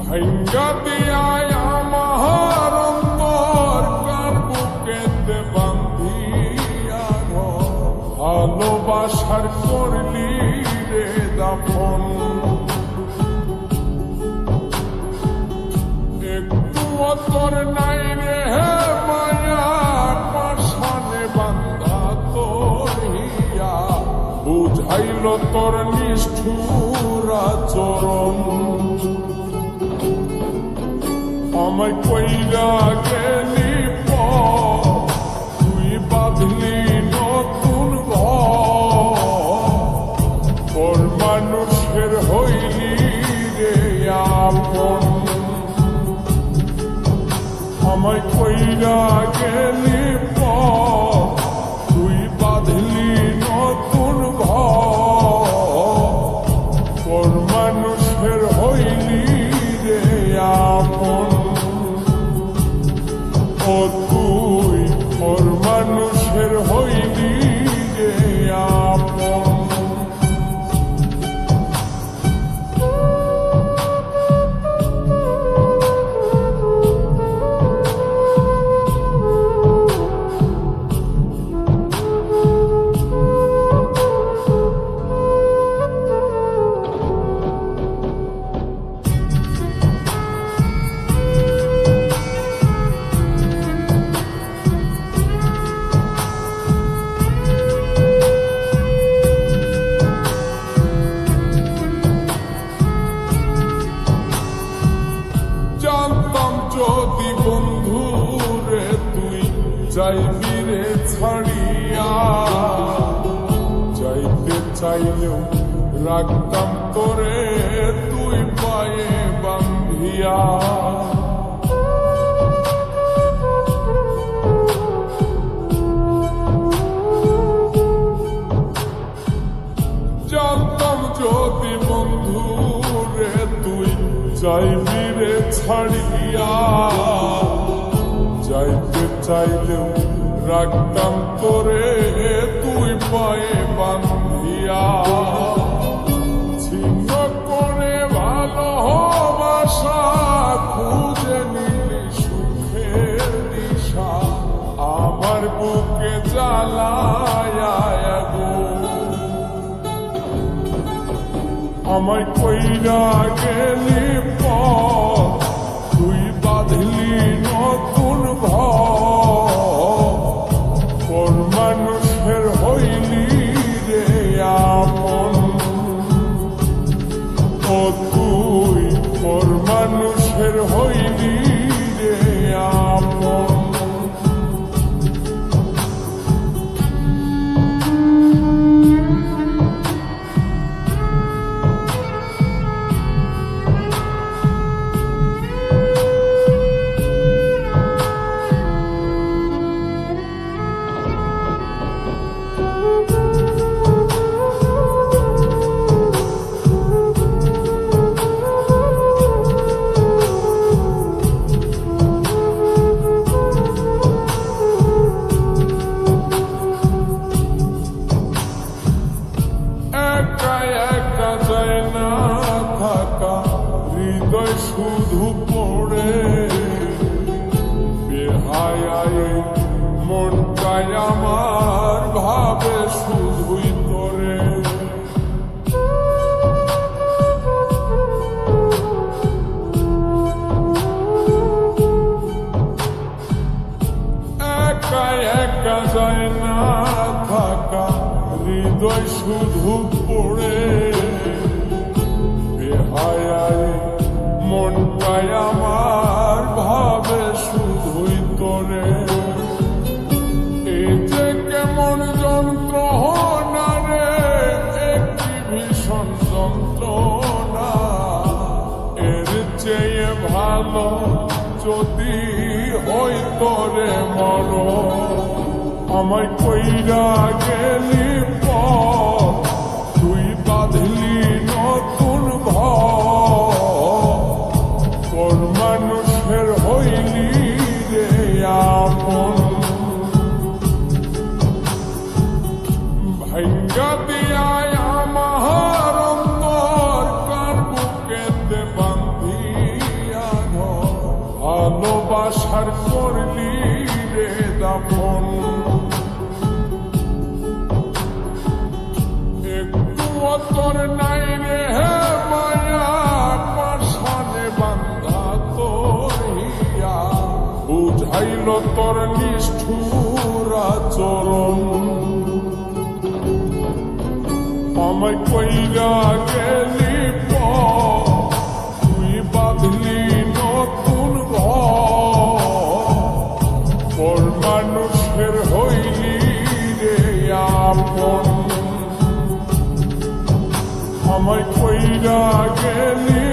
ভাঙ্গা দিয়ায় আমার অন্তর কার বুকেতে বান্ধিয়া ঘর, ভালোবাসার করলি রে দাফন। একটু তোর নাই রে মায়া, পাশানে বান্ধা তোর হিয়া, বুঝাইল তোর নিষ্ঠুর আচরণ। আমায় কইরা গেলি তুই বাঁধলি নতুন ঘর, মানুষের হইলি রে আপন। আমায় কইরা গেলি তুই বাঁধলি নতুন ঘর, মানুষের হইলি রে আপন। ও তুই ওর মানুষের হইলি রে আপন। জানতাম যদি বন্ধু রে তুই যাইবি রে ছাড়িয়া, যাইতে চাইলেও রাখতাম তোরে তুই পায়ে বান্ধিয়া। জানতাম যদি বন্ধু রে তুই যাইবি রে ছাড়িয়া, যাইতে চাইলেও রাখতাম তোরে তুই পায়ে বান্ধিয়া। ছিন্ন করে ভালোবাসা খুঁজে নিলি সুখের দিশা, আমার বুকে জ্বালায় আগুন। আমায় কইরা গেলি তুই বাঁধলি নতুন ঘর, মানুষের হইলি রে আপন। ও তুই ওর মানুষের হইলি রে আপন। হৃদয় শুধু পড়ে বেহায়, মনটাই আমার ভাবে শুধুই তোরে। একা একা যায় না থাকা, হৃদয় শুধু পড়ে বেহায়, মনটাই আমার ভাবে শুধুই তোরে। এই যে কেমন যন্ত্রণা রে, একটি ভীষণ যন্ত্রণা, এর চেয়ে ভালো যদি হই তোরে মর। আমায় কইরা গেলি তুই বাঁধলি নতুন ঘর, মানুষের হইলি রে আপন। ভাঙ্গা দিয়ায় আমার অন্তর কার বুকেতে বান্ধিয়া ভালোবাসার করলি রে দাফন একটু তোর নাই রে মায়া পাশানে বান্ধা তোর হিয়া বুঝাইল তোর নিষ্ঠুর আচরণ আমায় কইরা গেলি তুই বাঁধলি নতুন ঘর মানুষের হইলি রে আপন আমায় কইরা গেলি